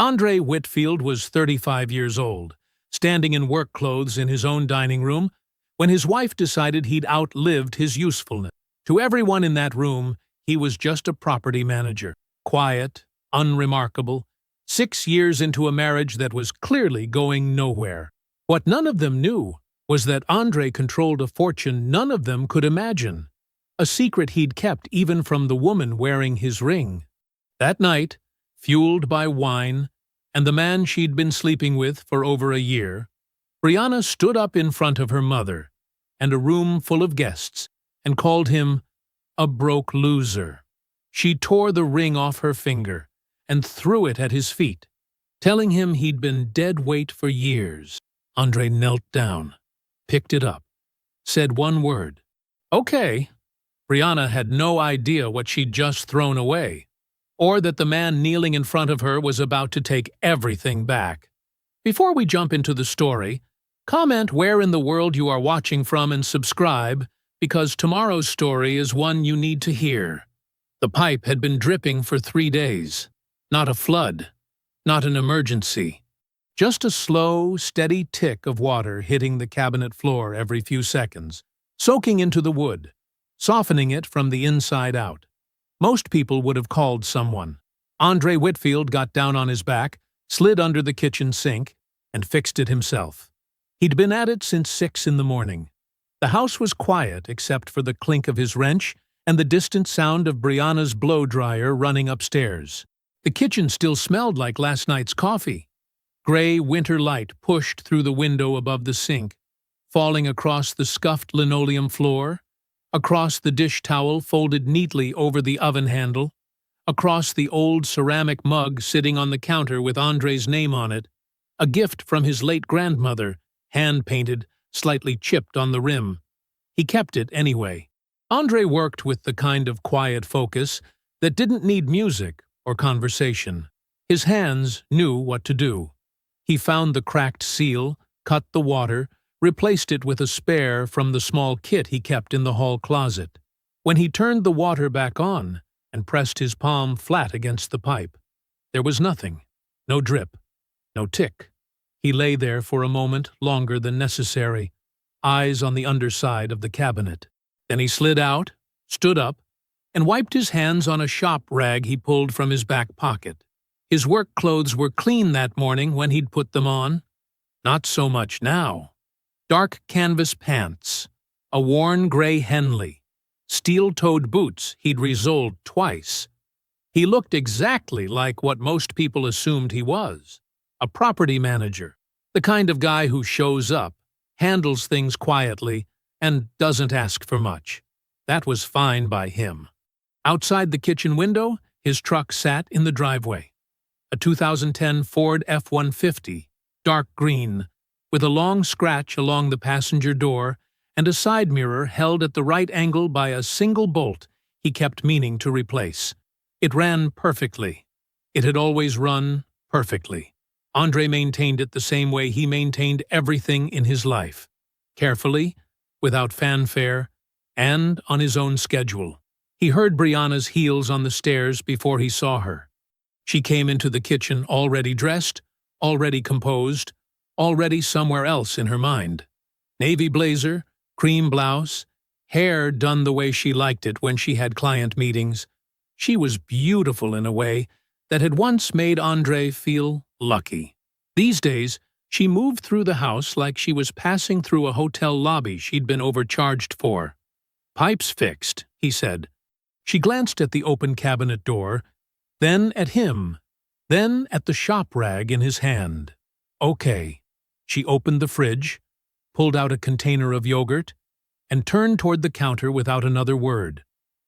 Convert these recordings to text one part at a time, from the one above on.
Andre Whitfield was 35 years old, standing in work clothes in his own dining room, when his wife decided he'd outlived his usefulness. To everyone in that room, he was just a property manager, quiet, unremarkable, 6 years into a marriage that was clearly going nowhere. What none of them knew was that Andre controlled a fortune none of them could imagine, a secret he'd kept even from the woman wearing his ring. That night, fueled by wine and the man she'd been sleeping with for over a year, Brianna stood up in front of her mother and a room full of guests and called him a broke loser. She tore the ring off her finger and threw it at his feet, telling him he'd been dead weight for years. Andre knelt down, picked it up, said one word, "Okay." Brianna had no idea what she'd just thrown away, or that the man kneeling in front of her was about to take everything back. Before we jump into the story, comment where in the world you are watching from and subscribe, because tomorrow's story is one you need to hear. The pipe had been dripping for 3 days. Not a flood, not an emergency. Just a slow, steady tick of water hitting the cabinet floor every few seconds, soaking into the wood, softening it from the inside out. Most people would have called someone. Andre Whitfield got down on his back, slid under the kitchen sink, and fixed it himself. He'd been at it since 6 in the morning. The house was quiet except for the clink of his wrench and the distant sound of Brianna's blow-dryer running upstairs. The kitchen still smelled like last night's coffee. Gray winter light pushed through the window above the sink, falling across the scuffed linoleum floor, across the dish towel folded neatly over the oven handle, across the old ceramic mug sitting on the counter with Andre's name on it, a gift from his late grandmother, hand-painted, slightly chipped on the rim. He kept it anyway. Andre worked with the kind of quiet focus that didn't need music or conversation. His hands knew what to do. He found the cracked seal, cut the water, replaced it with a spare from the small kit he kept in the hall closet. When he turned the water back on and pressed his palm flat against the pipe, there was nothing. No drip. No tick. He lay there for a moment longer than necessary, eyes on the underside of the cabinet. Then he slid out, stood up, and wiped his hands on a shop rag he pulled from his back pocket. His work clothes were clean that morning when he'd put them on. Not so much now. Dark canvas pants, a worn gray Henley, steel-toed boots he'd resoled twice. He looked exactly like what most people assumed he was. A property manager, the kind of guy who shows up, handles things quietly, and doesn't ask for much. That was fine by him. Outside the kitchen window, his truck sat in the driveway. A 2010 Ford F-150, dark green, with a long scratch along the passenger door and a side mirror held at the right angle by a single bolt he kept meaning to replace. It ran perfectly. It had always run perfectly. Andre maintained it the same way he maintained everything in his life. Carefully, without fanfare, and on his own schedule. He heard Brianna's heels on the stairs before he saw her. She came into the kitchen already dressed, already composed, already somewhere else in her mind. Navy blazer, cream blouse, hair done the way she liked it when she had client meetings. She was beautiful in a way that had once made Andre feel lucky. These days, she moved through the house like she was passing through a hotel lobby she'd been overcharged for. "Pipes fixed," he said. She glanced at the open cabinet door, then at him, then at the shop rag in his hand. Okay. She opened the fridge, pulled out a container of yogurt, and turned toward the counter without another word.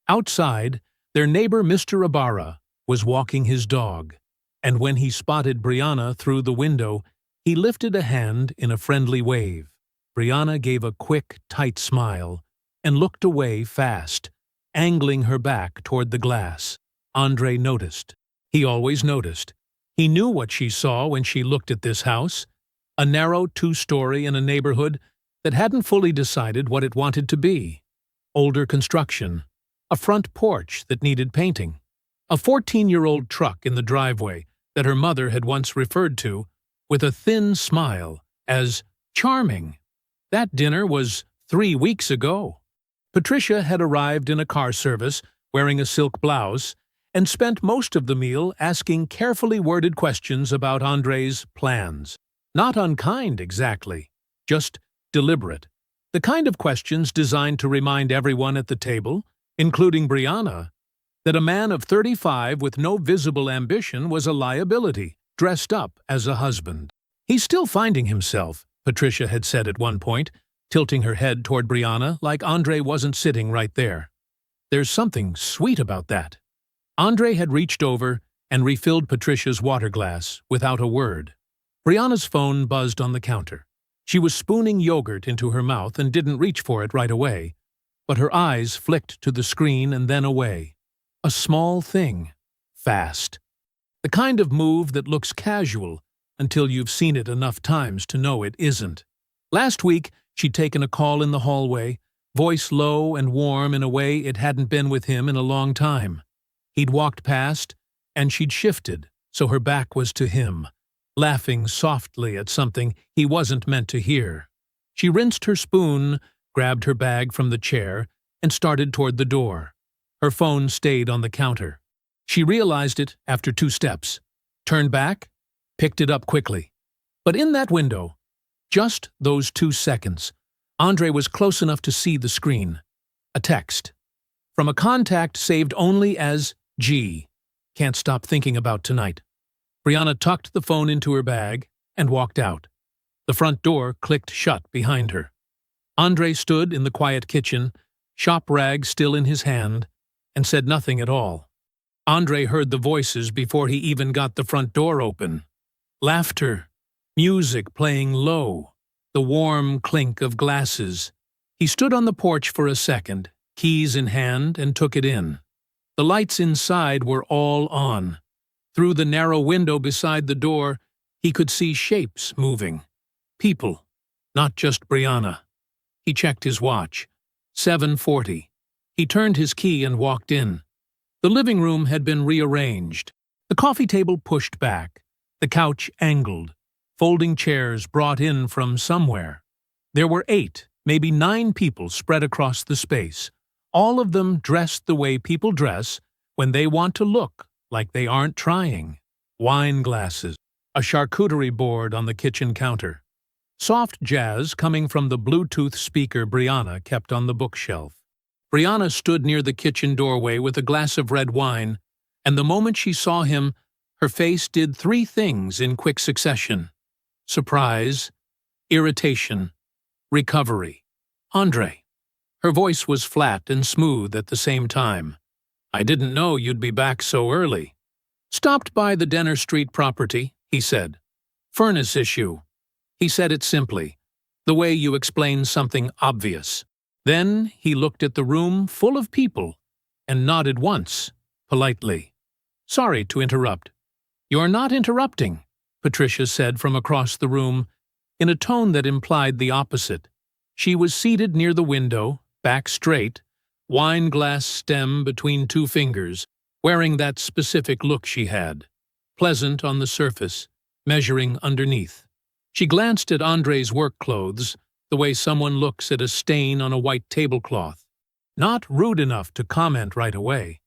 Outside, their neighbor Mr. Ibarra was walking his dog, and when he spotted Brianna through the window, he lifted a hand in a friendly wave. Brianna gave a quick, tight smile and looked away fast, angling her back toward the glass. Andre noticed. He always noticed. He knew what she saw when she looked at this house, a narrow 2-story in a neighborhood that hadn't fully decided what it wanted to be. Older construction, a front porch that needed painting, a 14-year-old truck in the driveway that her mother had once referred to, with a thin smile, as charming. That dinner was 3 weeks ago. Patricia had arrived in a car service, wearing a silk blouse, and spent most of the meal asking carefully worded questions about Andre's plans. Not unkind, exactly, just deliberate. The kind of questions designed to remind everyone at the table, including Brianna, that a man of 35 with no visible ambition was a liability, dressed up as a husband. "He's still finding himself," Patricia had said at one point, tilting her head toward Brianna like Andre wasn't sitting right there. "There's something sweet about that." Andre had reached over and refilled Patricia's water glass without a word. Brianna's phone buzzed on the counter. She was spooning yogurt into her mouth and didn't reach for it right away, but her eyes flicked to the screen and then away. A small thing. Fast. The kind of move that looks casual until you've seen it enough times to know it isn't. Last week, she'd taken a call in the hallway, voice low and warm in a way it hadn't been with him in a long time. He'd walked past, and she'd shifted, so her back was to him, laughing softly at something he wasn't meant to hear. She rinsed her spoon, grabbed her bag from the chair, and started toward the door. Her phone stayed on the counter. She realized it after 2 steps, turned back, picked it up quickly. But in that window, just those 2 seconds, Andre was close enough to see the screen. A text. From a contact saved only as G. Can't stop thinking about tonight. Brianna tucked the phone into her bag and walked out. The front door clicked shut behind her. Andre stood in the quiet kitchen, shop rag still in his hand, and said nothing at all. Andre heard the voices before he even got the front door open. Laughter, music playing low, the warm clink of glasses. He stood on the porch for a second, keys in hand, and took it in. The lights inside were all on. Through the narrow window beside the door, he could see shapes moving. People, not just Brianna. He checked his watch. 7:40. He turned his key and walked in. The living room had been rearranged. The coffee table pushed back, the couch angled, folding chairs brought in from somewhere. There were 8, maybe 9 people spread across the space, all of them dressed the way people dress when they want to look like they aren't trying. Wine glasses, a charcuterie board on the kitchen counter. Soft jazz coming from the Bluetooth speaker Brianna kept on the bookshelf. Brianna stood near the kitchen doorway with a glass of red wine, and the moment she saw him, her face did 3 things in quick succession. Surprise, irritation, recovery. Andre. Her voice was flat and smooth at the same time. "I didn't know you'd be back so early." "Stopped by the Denner Street property," he said. "Furnace issue." He said it simply, the way you explain something obvious. Then he looked at the room full of people and nodded once, politely. "Sorry to interrupt." "You're not interrupting," Patricia said from across the room, in a tone that implied the opposite. She was seated near the window, back straight, wine glass stem between 2 fingers, wearing that specific look she had, pleasant on the surface, measuring underneath. She glanced at Andre's work clothes, the way someone looks at a stain on a white tablecloth. Not rude enough to comment right away,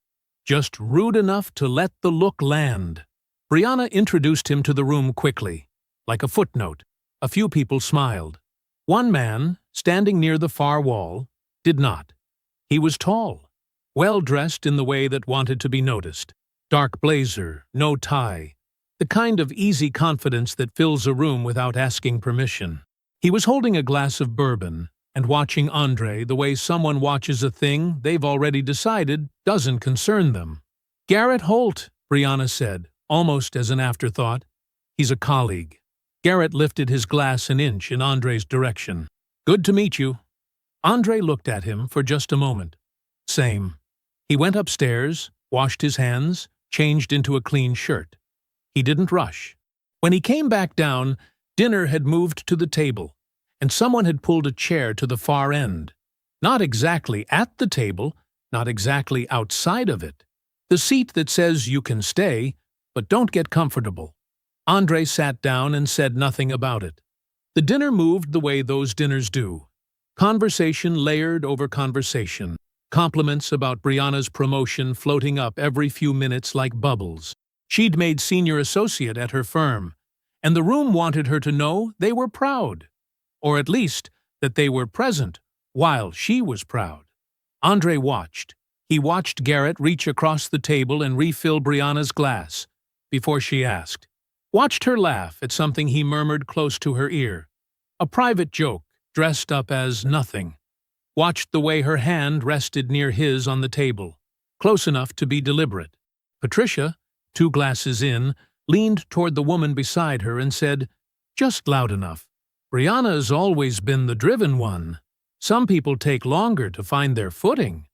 just rude enough to let the look land. Brianna introduced him to the room quickly, like a footnote. A few people smiled. One man, standing near the far wall, did not. He was tall, well-dressed in the way that wanted to be noticed. Dark blazer, no tie, the kind of easy confidence that fills a room without asking permission. He was holding a glass of bourbon and watching Andre the way someone watches a thing they've already decided doesn't concern them. "Garrett Holt," Brianna said, almost as an afterthought. "He's a colleague." Garrett lifted his glass an inch in Andre's direction. "Good to meet you." Andre looked at him for just a moment. Same. He went upstairs, washed his hands, changed into a clean shirt. He didn't rush. When he came back down, dinner had moved to the table, and someone had pulled a chair to the far end. Not exactly at the table, not exactly outside of it. The seat that says you can stay, but don't get comfortable." Andre sat down and said nothing about it. The dinner moved the way those dinners do. Conversation layered over conversation. Compliments about Brianna's promotion floating up every few minutes like bubbles. She'd made senior associate at her firm, and the room wanted her to know they were proud. Or at least, that they were present while she was proud. Andre watched. He watched Garrett reach across the table and refill Brianna's glass before she asked. Watched her laugh at something he murmured close to her ear. A private joke, dressed up as nothing. Watched the way her hand rested near his on the table, close enough to be deliberate. Patricia, 2 glasses in, leaned toward the woman beside her and said, "Just loud enough. Brianna's always been the driven one. Some people take longer to find their footing."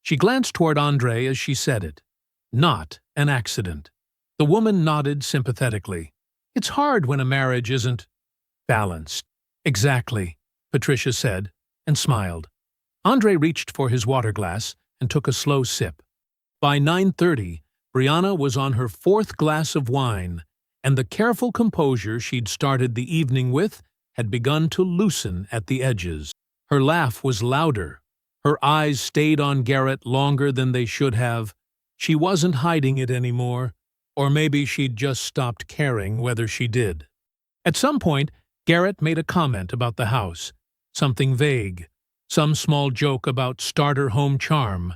She glanced toward Andre as she said it. Not an accident. The woman nodded sympathetically. "It's hard when a marriage isn't balanced." "Exactly," Patricia said, and smiled. Andre reached for his water glass and took a slow sip. By 9:30, Brianna was on her 4th glass of wine, and the careful composure she'd started the evening with had begun to loosen at the edges. Her laugh was louder. Her eyes stayed on Garrett longer than they should have. She wasn't hiding it anymore, or maybe she'd just stopped caring whether she did. At some point, Garrett made a comment about the house, something vague, some small joke about starter home charm,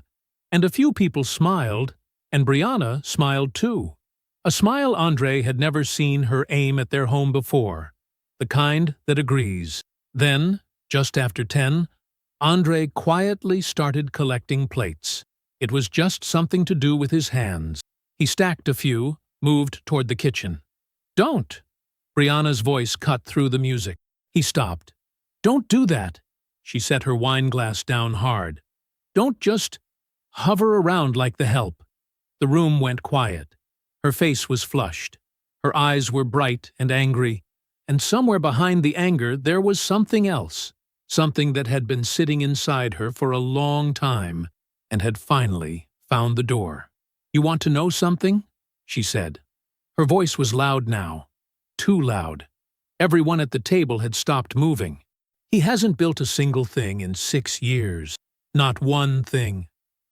and a few people smiled, and Brianna smiled too. A smile Andre had never seen her aim at their home before, the kind that agrees. Then, just after 10, Andre quietly started collecting plates. It was just something to do with his hands. He stacked a few, moved toward the kitchen. "Don't!" Brianna's voice cut through the music. He stopped. "Don't do that." She set her wine glass down hard. "Don't just hover around like the help." The room went quiet. Her face was flushed. Her eyes were bright and angry, and somewhere behind the anger there was something else, something that had been sitting inside her for a long time and had finally found the door. "You want to know something?" she said. Her voice was loud now. Too loud. Everyone at the table had stopped moving. "He hasn't built a single thing in 6 years. Not one thing.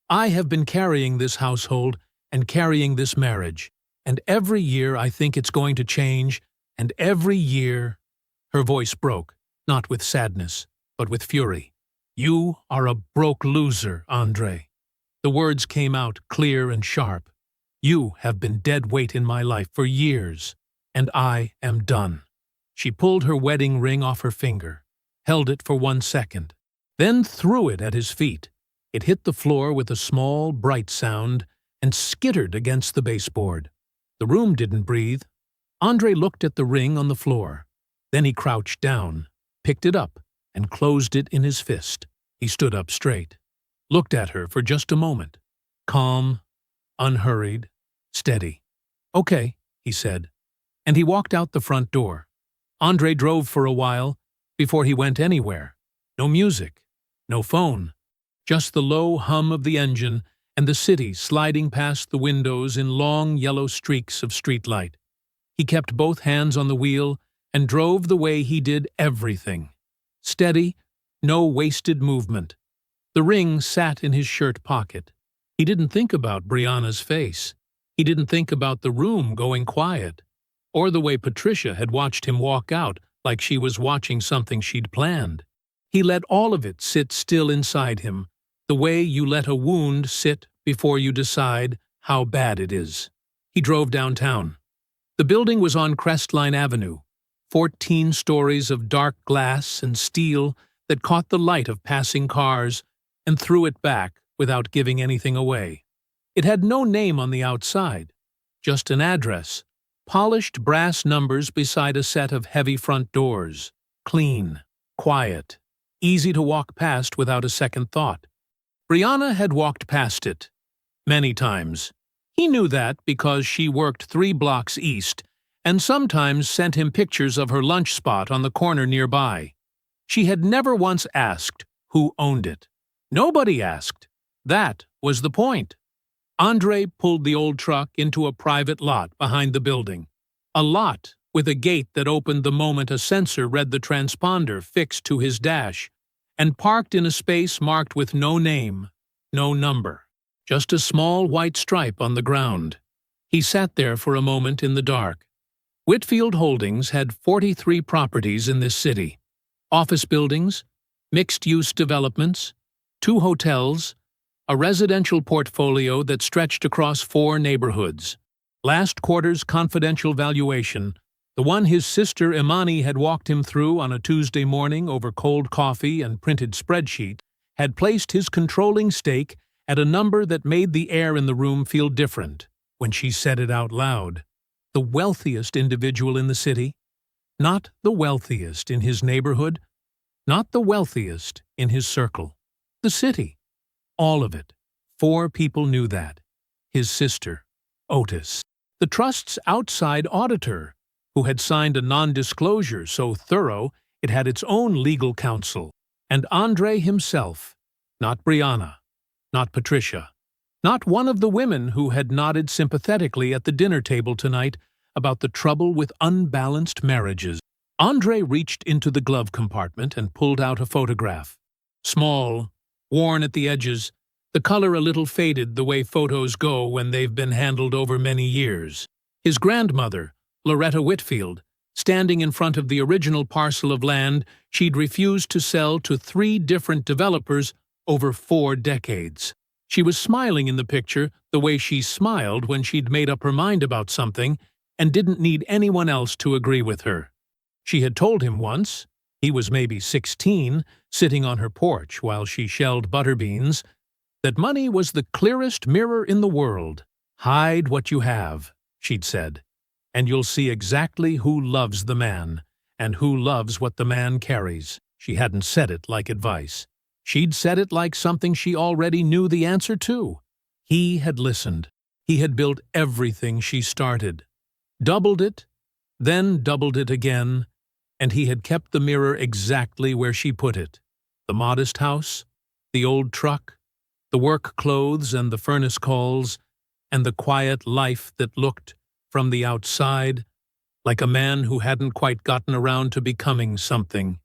I have been carrying this household and carrying this marriage, and every year I think it's going to change, and every year—" Her voice broke, not with sadness, but with fury. "You are a broke loser, Andre." The words came out clear and sharp. "You have been dead weight in my life for years, and I am done." She pulled her wedding ring off her finger, held it for 1 second, then threw it at his feet. It hit the floor with a small, bright sound and skittered against the baseboard. The room didn't breathe. Andre looked at the ring on the floor. Then he crouched down, picked it up, and closed it in his fist. He stood up straight, looked at her for just a moment. Calm, unhurried, steady. "Okay," he said, and he walked out the front door. Andre drove for a while before he went anywhere. No music, no phone, just the low hum of the engine and the city sliding past the windows in long yellow streaks of streetlight. He kept both hands on the wheel and drove the way he did everything. Steady, no wasted movement. The ring sat in his shirt pocket. He didn't think about Brianna's face. He didn't think about the room going quiet, or the way Patricia had watched him walk out like she was watching something she'd planned. He let all of it sit still inside him, the way you let a wound sit before you decide how bad it is. He drove downtown. The building was on Crestline Avenue, 14 stories of dark glass and steel that caught the light of passing cars and threw it back without giving anything away. It had no name on the outside, just an address, polished brass numbers beside a set of heavy front doors. Clean, quiet, easy to walk past without a second thought. Brianna had walked past it many times. He knew that because she worked 3 blocks east and sometimes sent him pictures of her lunch spot on the corner nearby. She had never once asked who owned it. Nobody asked. That was the point. Andre pulled the old truck into a private lot behind the building. A lot with a gate that opened the moment a sensor read the transponder fixed to his dash, and parked in a space marked with no name, no number, just a small white stripe on the ground. He sat there for a moment in the dark. Whitfield Holdings had 43 properties in this city. Office buildings, mixed-use developments, 2 hotels, a residential portfolio that stretched across 4 neighborhoods. Last quarter's confidential valuation, the one his sister Imani had walked him through on a Tuesday morning over cold coffee and printed spreadsheet, had placed his controlling stake at a number that made the air in the room feel different when she said it out loud. The wealthiest individual in the city, not the wealthiest in his neighborhood, not the wealthiest in his circle. The city. All of it. 4 people knew that. His sister, Otis. The trust's outside auditor, who had signed a non-disclosure so thorough it had its own legal counsel. And Andre himself. Not Brianna. Not Patricia. Not one of the women who had nodded sympathetically at the dinner table tonight about the trouble with unbalanced marriages. Andre reached into the glove compartment and pulled out a photograph. Small, worn at the edges, the color a little faded the way photos go when they've been handled over many years. His grandmother, Loretta Whitfield, standing in front of the original parcel of land she'd refused to sell to 3 different developers over 4 decades. She was smiling in the picture the way she smiled when she'd made up her mind about something and didn't need anyone else to agree with her. She had told him once, he was maybe 16, sitting on her porch while she shelled butterbeans, that money was the clearest mirror in the world. Hide what you have, she'd said, and you'll see exactly who loves the man and who loves what the man carries. She hadn't said it like advice. She'd said it like something she already knew the answer to. He had listened. He had built everything she started. Doubled it, then doubled it again, and he had kept the mirror exactly where she put it. The modest house, the old truck, the work clothes and the furnace calls, and the quiet life that looked, from the outside, like a man who hadn't quite gotten around to becoming something.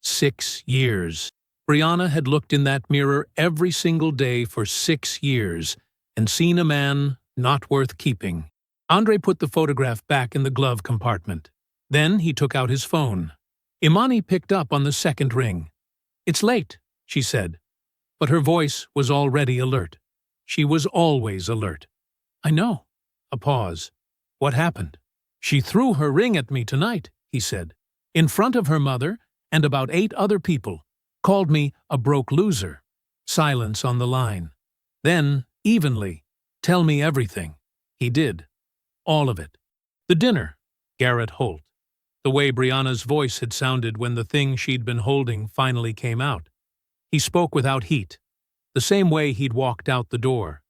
6 years. Brianna had looked in that mirror every single day for 6 years and seen a man not worth keeping. Andre put the photograph back in the glove compartment. Then he took out his phone. Imani picked up on the second ring. "It's late," she said, but her voice was already alert. She was always alert. "I know." A pause. "What happened?" "She threw her ring at me tonight," he said, "in front of her mother and about 8 other people. Called me a broke loser." Silence on the line. Then, evenly, "Tell me everything." He did. All of it. The dinner. Garrett Holt. The way Brianna's voice had sounded when the thing she'd been holding finally came out. He spoke without heat, the same way he'd walked out the door.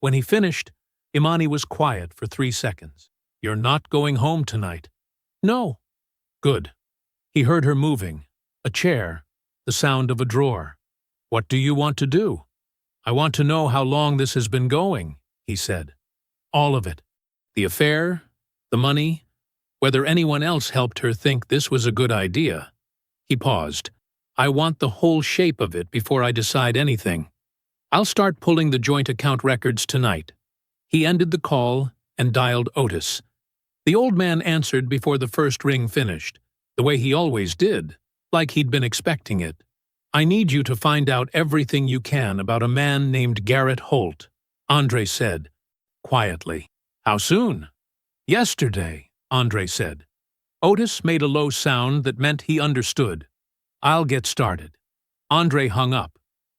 When he finished, Imani was quiet for 3 seconds. "You're not going home tonight?" "No." "Good." He heard her moving. A chair. The sound of a drawer. "What do you want to do?" "I want to know how long this has been going," he said. "All of it. The affair, the money, whether anyone else helped her think this was a good idea." He paused. "I want the whole shape of it before I decide anything. I'll start pulling the joint account records tonight." He ended the call and dialed Otis. The old man answered before the first ring finished, the way he always did, like he'd been expecting it. "I need you to find out everything you can about a man named Garrett Holt," Andre said, quietly. "How soon?" "Yesterday," Andre said. Otis made a low sound that meant he understood. "I'll get started." Andre hung up.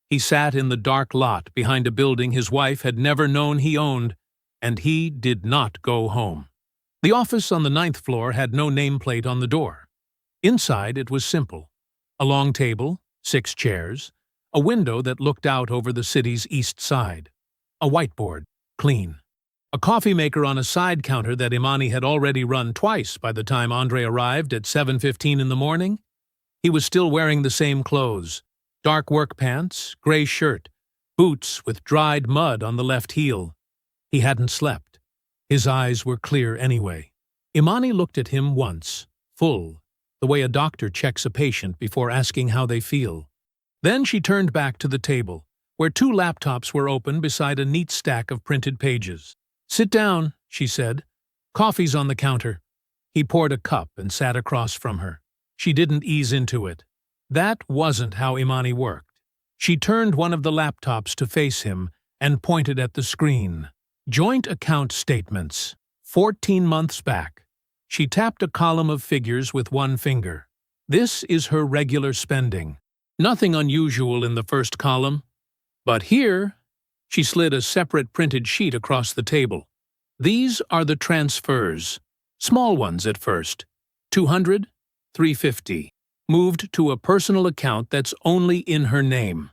He sat in the dark lot behind a building his wife had never known he owned, and he did not go home. The office on the 9th floor had no nameplate on the door. Inside it was simple. A long table, 6 chairs, a window that looked out over the city's east side, a whiteboard, clean. A coffee maker on a side counter that Imani had already run twice by the time Andre arrived at 7:15 in the morning. He was still wearing the same clothes. Dark work pants, gray shirt, boots with dried mud on the left heel. He hadn't slept. His eyes were clear anyway. Imani looked at him once, full, the way a doctor checks a patient before asking how they feel. Then she turned back to the table, where two laptops were open beside a neat stack of printed pages. "Sit down," she said. "Coffee's on the counter." He poured a cup and sat across from her. She didn't ease into it. That wasn't how Imani worked. She turned one of the laptops to face him and pointed at the screen. Joint account statements. 14 months back. She tapped a column of figures with one finger. This is her regular spending. Nothing unusual in the first column. But here, she slid a separate printed sheet across the table. These are the transfers. Small ones at first. 200, 350. Moved to a personal account that's only in her name.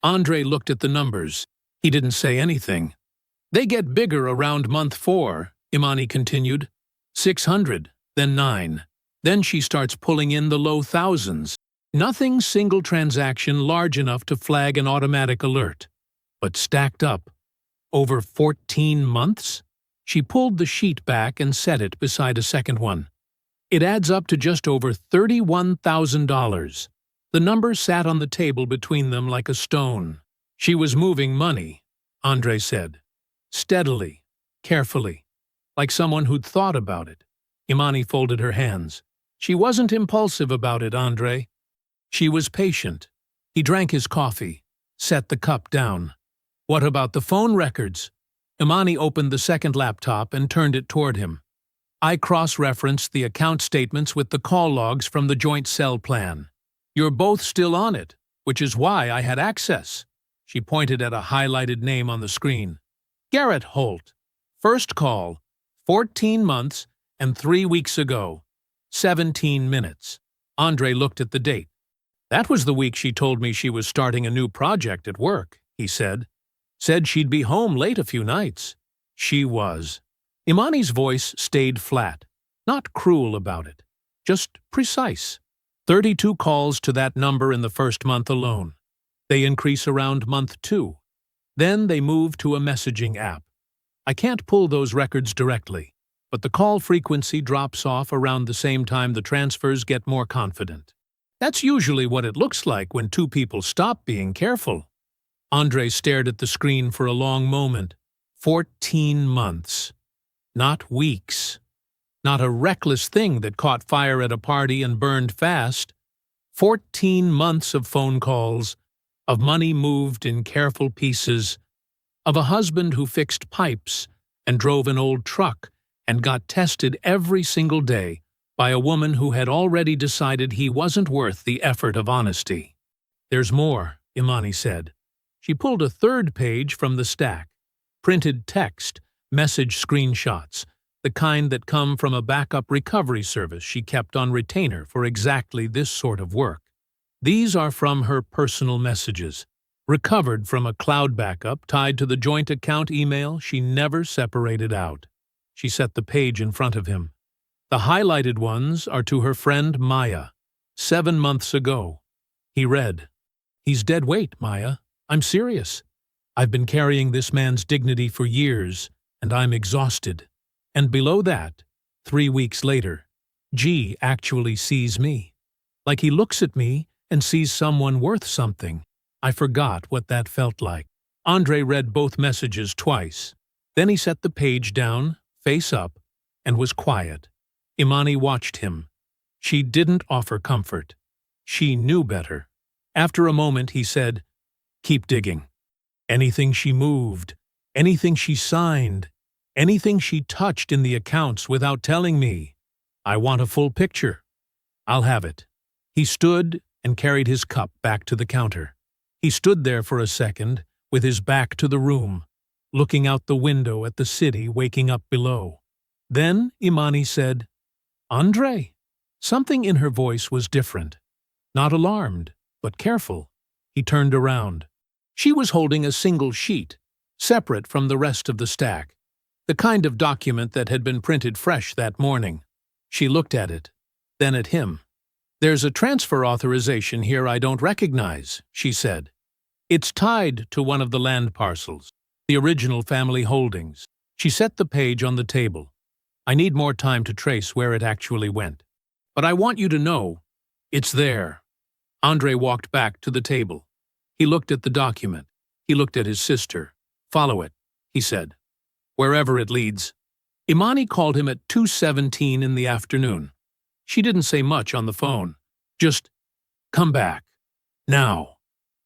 Andre looked at the numbers. He didn't say anything. "They get bigger around month 4, Imani continued. 600, then 9. Then she starts pulling in the low thousands. Nothing single transaction large enough to flag an automatic alert. But stacked up. Over 14 months? She pulled the sheet back and set it beside a second one. It adds up to just over $31,000. The number sat on the table between them like a stone. She was moving money, Andre said. Steadily, carefully, like someone who'd thought about it. Imani folded her hands. She wasn't impulsive about it, Andre. She was patient. He drank his coffee, set the cup down. "What about the phone records?" Imani opened the second laptop and turned it toward him. "I cross-referenced the account statements with the call logs from the joint cell plan. You're both still on it, which is why I had access." She pointed at a highlighted name on the screen. "Garrett Holt. First call, 14 months and 3 weeks ago. 17 minutes. Andre looked at the date. "That was the week she told me she was starting a new project at work," he said. "Said she'd be home late a few nights." She was. Imani's voice stayed flat, not cruel about it, just precise. 32 calls to that number in the first month alone. They increase around month 2. Then they move to a messaging app. I can't pull those records directly, but the call frequency drops off around the same time the transfers get more confident. That's usually what it looks like when two people stop being careful. Andre stared at the screen for a long moment. 14 months. Not weeks. Not a reckless thing that caught fire at a party and burned fast. 14 months of phone calls, of money moved in careful pieces, of a husband who fixed pipes and drove an old truck and got tested every single day by a woman who had already decided he wasn't worth the effort of honesty. "There's more," Imani said. She pulled a third page from the stack. Printed text, message screenshots, the kind that come from a backup recovery service she kept on retainer for exactly this sort of work. These are from her personal messages, recovered from a cloud backup tied to the joint account email she never separated out. She set the page in front of him. The highlighted ones are to her friend Maya, 7 months ago. He read, "He's dead weight, Maya. I'm serious. I've been carrying this man's dignity for years, and I'm exhausted." And below that, 3 weeks later, G actually sees me. Like he looks at me and sees someone worth something. I forgot what that felt like. Andre read both messages twice. Then he set the page down, face up, and was quiet. Imani watched him. She didn't offer comfort. She knew better. After a moment, he said, "Keep digging. Anything she moved, anything she signed, anything she touched in the accounts without telling me. I want a full picture. I'll have it." He stood and carried his cup back to the counter. He stood there for a second, with his back to the room, looking out the window at the city waking up below. Then Imani said, "Andre?" Something in her voice was different. Not alarmed, but careful. He turned around. She was holding a single sheet, separate from the rest of the stack, the kind of document that had been printed fresh that morning. She looked at it, then at him. "There's a transfer authorization here I don't recognize," she said. "It's tied to one of the land parcels, the original family holdings. She set the page on the table. I need more time to trace where it actually went. But I want you to know, it's there. Andre walked back to the table. He looked at the document. He looked at his sister. Follow it, he said. Wherever it leads. Imani called him at 2:17 in the afternoon. She didn't say much on the phone. Just, come back. Now.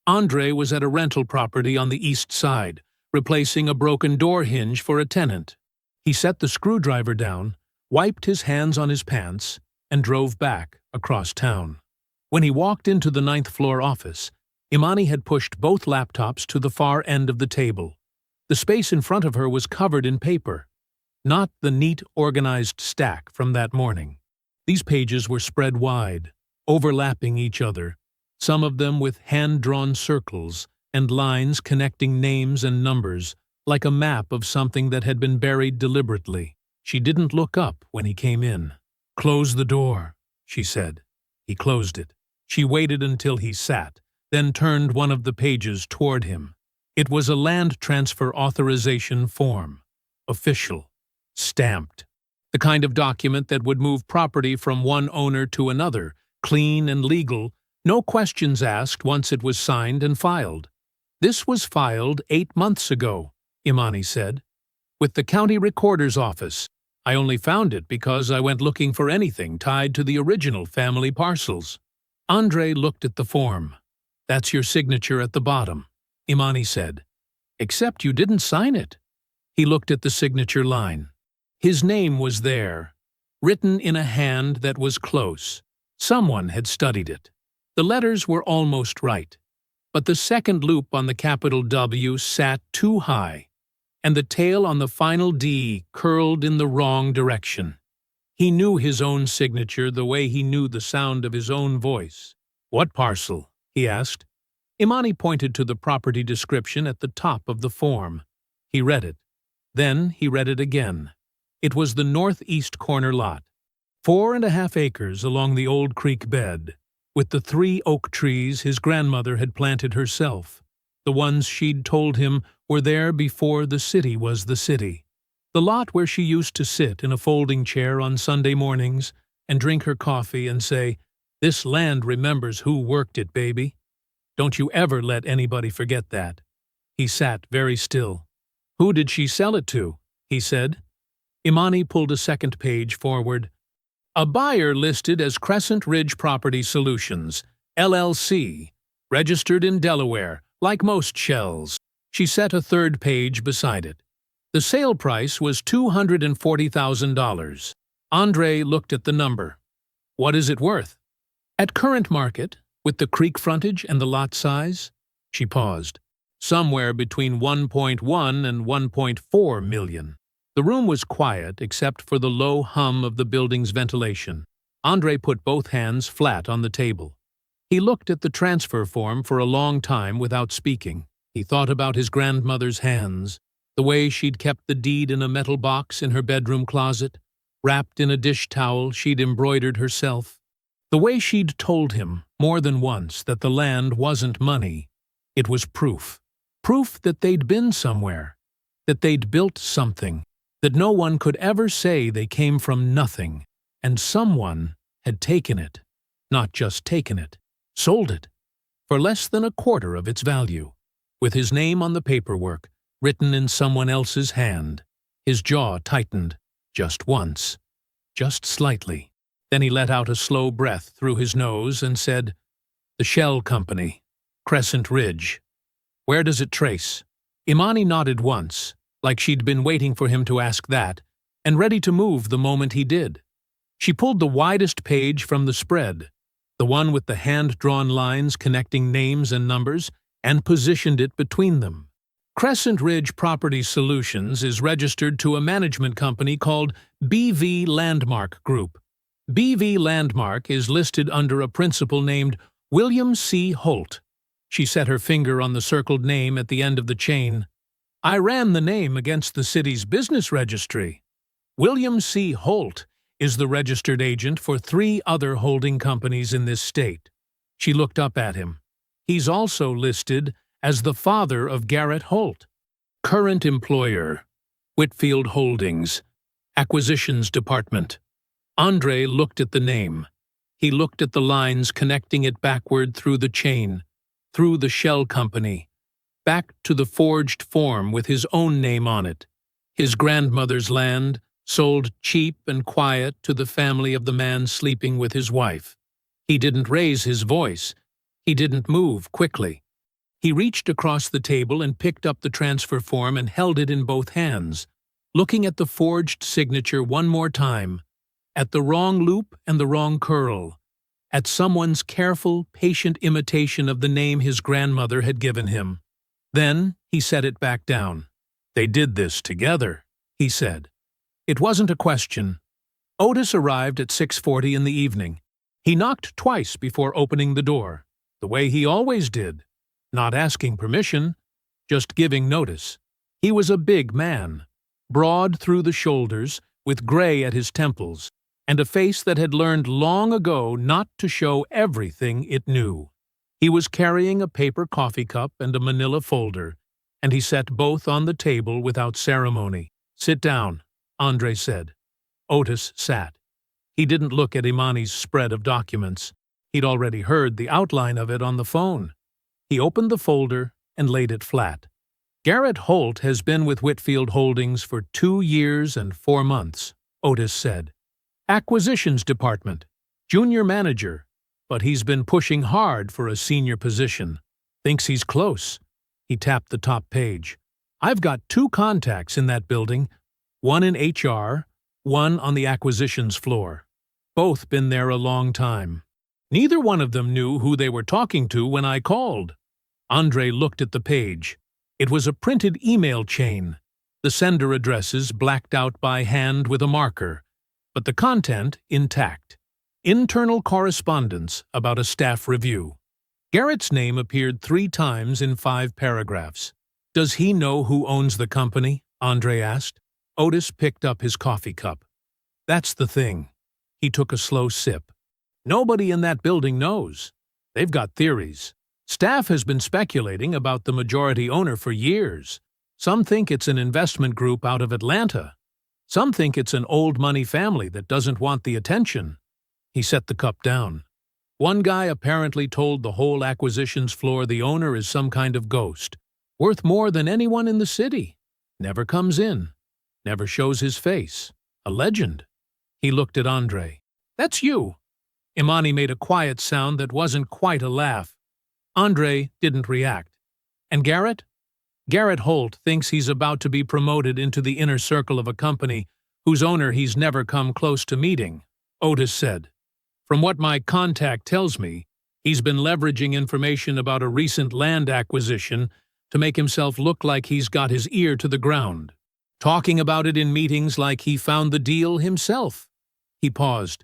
Andre was at a rental property on the east side, replacing a broken door hinge for a tenant. He set the screwdriver down, wiped his hands on his pants, and drove back across town. When he walked into the 9th floor office, Imani had pushed both laptops to the far end of the table. The space in front of her was covered in paper, not the neat, organized stack from that morning. These pages were spread wide, overlapping each other, some of them with hand-drawn circles and lines connecting names and numbers, like a map of something that had been buried deliberately. She didn't look up when he came in. "Close the door," she said. He closed it. She waited until he sat, then turned one of the pages toward him. It was a land transfer authorization form. Official. Stamped. The kind of document that would move property from one owner to another, clean and legal, no questions asked once it was signed and filed. This was filed 8 months ago, Imani said, with the county recorder's office. I only found it because I went looking for anything tied to the original family parcels. Andre looked at the form. That's your signature at the bottom, Imani said. Except you didn't sign it. He looked at the signature line. His name was there, written in a hand that was close. Someone had studied it. The letters were almost right, but the second loop on the capital W sat too high, and the tail on the final D curled in the wrong direction. He knew his own signature the way he knew the sound of his own voice. "What parcel?" he asked. Imani pointed to the property description at the top of the form. He read it. Then he read it again. It was the northeast corner lot, 4.5 acres along the old creek bed, with the 3 oak trees his grandmother had planted herself, the ones she'd told him were there before the city was the city. The lot where she used to sit in a folding chair on Sunday mornings and drink her coffee and say, "This land remembers who worked it, baby. Don't you ever let anybody forget that." He sat very still. "Who did she sell it to?" he said. Imani pulled a second page forward. "A buyer listed as Crescent Ridge Property Solutions, LLC, registered in Delaware, like most shells." She set a third page beside it. The sale price was $240,000. Andre looked at the number. "What is it worth?" "At current market, with the creek frontage and the lot size?" She paused. "Somewhere between 1.1 and 1.4 million. The room was quiet except for the low hum of the building's ventilation. Andre put both hands flat on the table. He looked at the transfer form for a long time without speaking. He thought about his grandmother's hands, the way she'd kept the deed in a metal box in her bedroom closet, wrapped in a dish towel she'd embroidered herself. The way she'd told him, more than once, that the land wasn't money. It was proof. Proof that they'd been somewhere, that they'd built something, that no one could ever say they came from nothing, and someone had taken it. Not just taken it, sold it, for less than a quarter of its value, with his name on the paperwork, written in someone else's hand. His jaw tightened, just once, just slightly. Then he let out a slow breath through his nose and said, "The Shell Company, Crescent Ridge. Where does it trace?" Imani nodded once, like she'd been waiting for him to ask that, and ready to move the moment he did. She pulled the widest page from the spread, the one with the hand-drawn lines connecting names and numbers, and positioned it between them. Crescent Ridge Property Solutions is registered to a management company called BV Landmark Group. BV Landmark is listed under a principal named William C. Holt. She set her finger on the circled name at the end of the chain. "I ran the name against the city's business registry. William C. Holt is the registered agent for 3 other holding companies in this state." She looked up at him. "He's also listed as the father of Garrett Holt." "Current employer, Whitfield Holdings, Acquisitions Department. Andre looked at the name. He looked at the lines connecting it backward through the chain, through the shell company, back to the forged form with his own name on it. His grandmother's land, sold cheap and quiet to the family of the man sleeping with his wife. He didn't raise his voice. He didn't move quickly. He reached across the table and picked up the transfer form and held it in both hands, looking at the forged signature one more time, at the wrong loop and the wrong curl, at someone's careful, patient imitation of the name his grandmother had given him. Then he set it back down. "They did this together," he said. It wasn't a question. Otis arrived at 6:40 in the evening. He knocked twice before opening the door, the way he always did, not asking permission, just giving notice. He was a big man, broad through the shoulders, with gray at his temples, and a face that had learned long ago not to show everything it knew. He was carrying a paper coffee cup and a manila folder, and he set both on the table without ceremony. "Sit down," Andre said. Otis sat. He didn't look at Imani's spread of documents. He'd already heard the outline of it on the phone. He opened the folder and laid it flat. "Garrett Holt has been with Whitfield Holdings for 2 years and 4 months, Otis said. "Acquisitions Department, junior manager, but he's been pushing hard for a senior position. Thinks he's close." He tapped the top page. "I've got 2 contacts in that building, one in HR, one on the acquisitions floor. Both been there a long time. Neither one of them knew who they were talking to when I called." Andre looked at the page. It was a printed email chain, the sender addresses blacked out by hand with a marker, but the content intact. Internal correspondence about a staff review. Garrett's name appeared 3 times in 5 paragraphs. "Does he know who owns the company?" Andre asked. Otis picked up his coffee cup. "That's the thing." He took a slow sip. "Nobody in that building knows. They've got theories. Staff has been speculating about the majority owner for years. Some think it's an investment group out of Atlanta. Some think it's an old money family that doesn't want the attention." He set the cup down. "One guy apparently told the whole acquisitions floor the owner is some kind of ghost, worth more than anyone in the city. Never comes in. Never shows his face. A legend." He looked at Andre. "That's you." Imani made a quiet sound that wasn't quite a laugh. Andre didn't react. "And Garrett?" "Garrett Holt thinks he's about to be promoted into the inner circle of a company whose owner he's never come close to meeting," Otis said. "From what my contact tells me, he's been leveraging information about a recent land acquisition to make himself look like he's got his ear to the ground. Talking about it in meetings like he found the deal himself." He paused.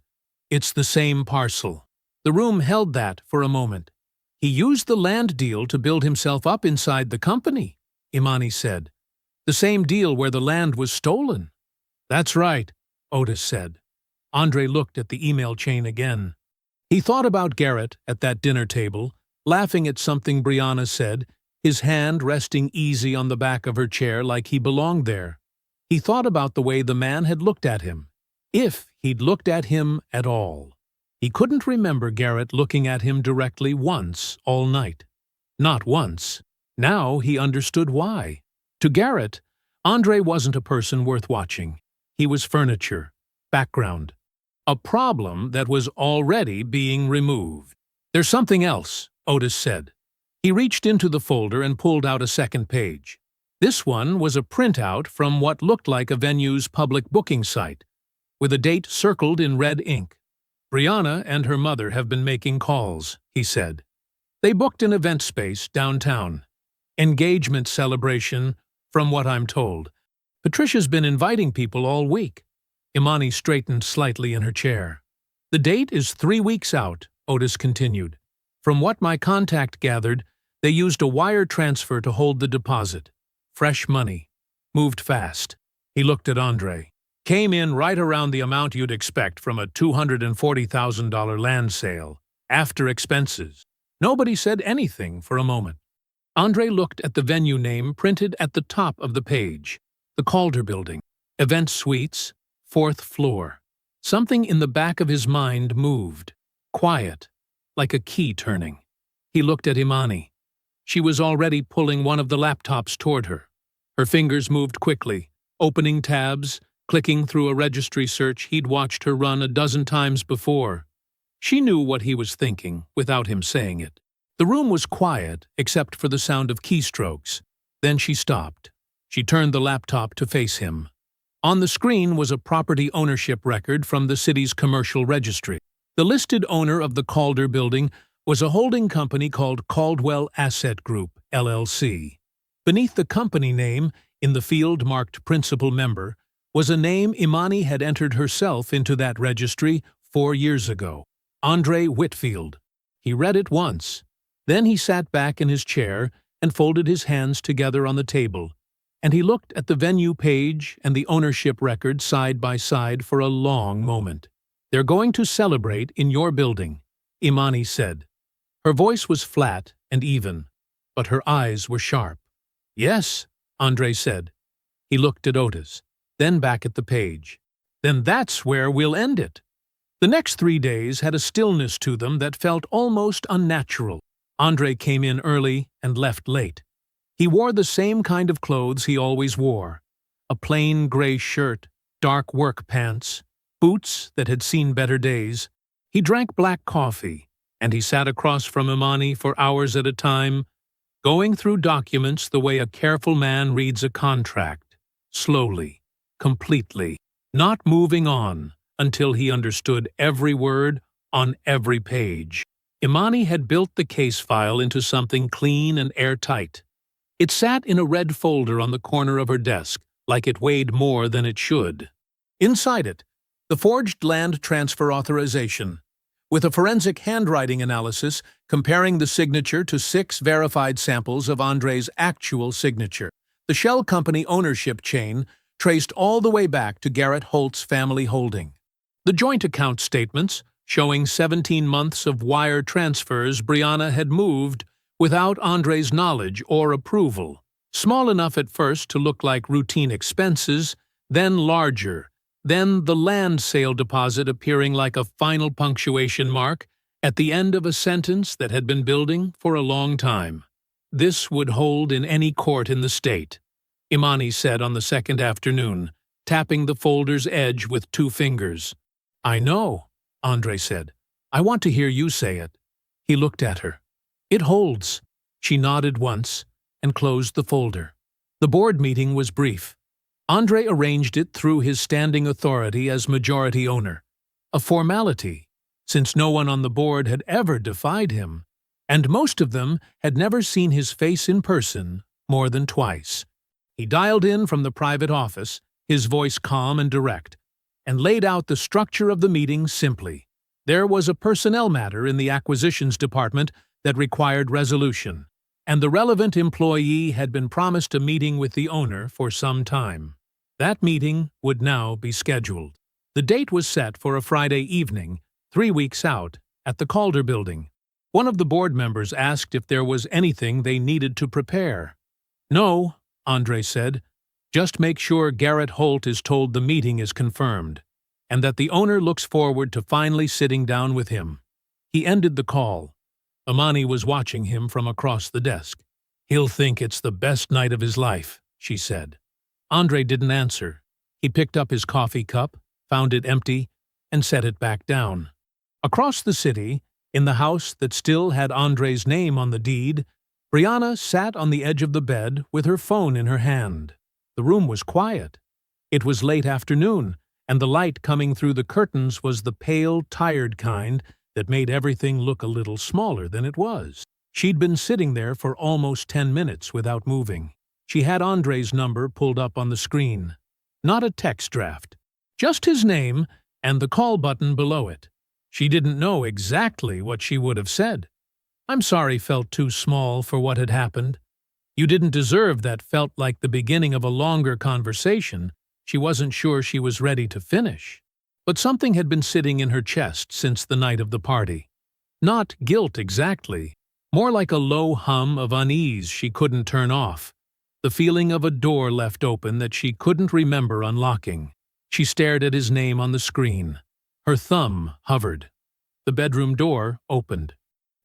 "It's the same parcel." The room held that for a moment. "He used the land deal to build himself up inside the company," Imani said. "The same deal where the land was stolen." "That's right," Otis said. Andre looked at the email chain again. He thought about Garrett at that dinner table, laughing at something Brianna said, his hand resting easy on the back of her chair like he belonged there. He thought about the way the man had looked at him, if he'd looked at him at all. He couldn't remember Garrett looking at him directly once all night. Not once. Now he understood why. To Garrett, Andre wasn't a person worth watching. He was furniture, background, a problem that was already being removed. "There's something else," Otis said. He reached into the folder and pulled out a second page. This one was a printout from what looked like a venue's public booking site, with a date circled in red ink. "Brianna and her mother have been making calls," he said. "They booked an event space downtown. Engagement celebration, from what I'm told. Patricia's been inviting people all week." Imani straightened slightly in her chair. "The date is 3 weeks out," Otis continued. "From what my contact gathered, they used a wire transfer to hold the deposit. Fresh money. Moved fast." He looked at Andre. "Came in right around the amount you'd expect from a $240,000 land sale, after expenses." Nobody said anything for a moment. Andre looked at the venue name printed at the top of the page. The Calder Building. Event Suites, 4th floor. Something in the back of his mind moved. Quiet, like a key turning. He looked at Imani. She was already pulling one of the laptops toward her. Her fingers moved quickly, opening tabs, clicking through a registry search he'd watched her run a dozen times before. She knew what he was thinking, without him saying it. The room was quiet, except for the sound of keystrokes. Then she stopped. She turned the laptop to face him. On the screen was a property ownership record from the city's commercial registry. The listed owner of the Calder Building was a holding company called Caldwell Asset Group, LLC. Beneath the company name, in the field marked Principal Member, was a name Imani had entered herself into that registry 4 years ago. Andre Whitfield. He read it once. Then he sat back in his chair and folded his hands together on the table, and he looked at the venue page and the ownership record side by side for a long moment. "They're going to celebrate in your building," Imani said. Her voice was flat and even, but her eyes were sharp. "Yes," Andre said. He looked at Otis, then back at the page. "Then that's where we'll end it." The next 3 days had a stillness to them that felt almost unnatural. Andre came in early and left late. He wore the same kind of clothes he always wore: a plain gray shirt, dark work pants, boots that had seen better days. He drank black coffee, and he sat across from Imani for hours at a time, going through documents the way a careful man reads a contract, slowly, completely, not moving on until he understood every word on every page. Imani had built the case file into something clean and airtight. It sat in a red folder on the corner of her desk, like it weighed more than it should. Inside it, the forged land transfer authorization, with a forensic handwriting analysis comparing the signature to 6 verified samples of Andre's actual signature. The shell company ownership chain traced all the way back to Garrett Holt's family holding. The joint account statements, showing 17 months of wire transfers Brianna had moved without Andre's knowledge or approval, small enough at first to look like routine expenses, then larger, then the land sale deposit appearing like a final punctuation mark at the end of a sentence that had been building for a long time. "This would hold in any court in the state," Imani said on the second afternoon, tapping the folder's edge with 2 fingers. "I know," Andre said. "I want to hear you say it." He looked at her. "It holds." She nodded once and closed the folder. The board meeting was brief. Andre arranged it through his standing authority as majority owner. A formality, since no one on the board had ever defied him, and most of them had never seen his face in person more than twice. He dialed in from the private office, his voice calm and direct, and laid out the structure of the meeting simply. There was a personnel matter in the acquisitions department that required resolution, and the relevant employee had been promised a meeting with the owner for some time. That meeting would now be scheduled. The date was set for a Friday evening, 3 weeks out, at the Calder Building. One of the board members asked if there was anything they needed to prepare. "No," Andre said. "Just make sure Garrett Holt is told the meeting is confirmed, and that the owner looks forward to finally sitting down with him." He ended the call. Imani was watching him from across the desk. "He'll think it's the best night of his life," she said. Andre didn't answer. He picked up his coffee cup, found it empty, and set it back down. Across the city, in the house that still had Andre's name on the deed, Brianna sat on the edge of the bed with her phone in her hand. The room was quiet. It was late afternoon, and the light coming through the curtains was the pale, tired kind that made everything look a little smaller than it was. She'd been sitting there for almost 10 minutes without moving. She had Andre's number pulled up on the screen. Not a text draft. Just his name and the call button below it. She didn't know exactly what she would have said. "I'm sorry" felt too small for what had happened. "You didn't deserve" that felt like the beginning of a longer conversation she wasn't sure she was ready to finish. But something had been sitting in her chest since the night of the party. Not guilt exactly, more like a low hum of unease she couldn't turn off. the feeling of a door left open that she couldn't remember unlocking. She stared at his name on the screen. Her thumb hovered. The bedroom door opened.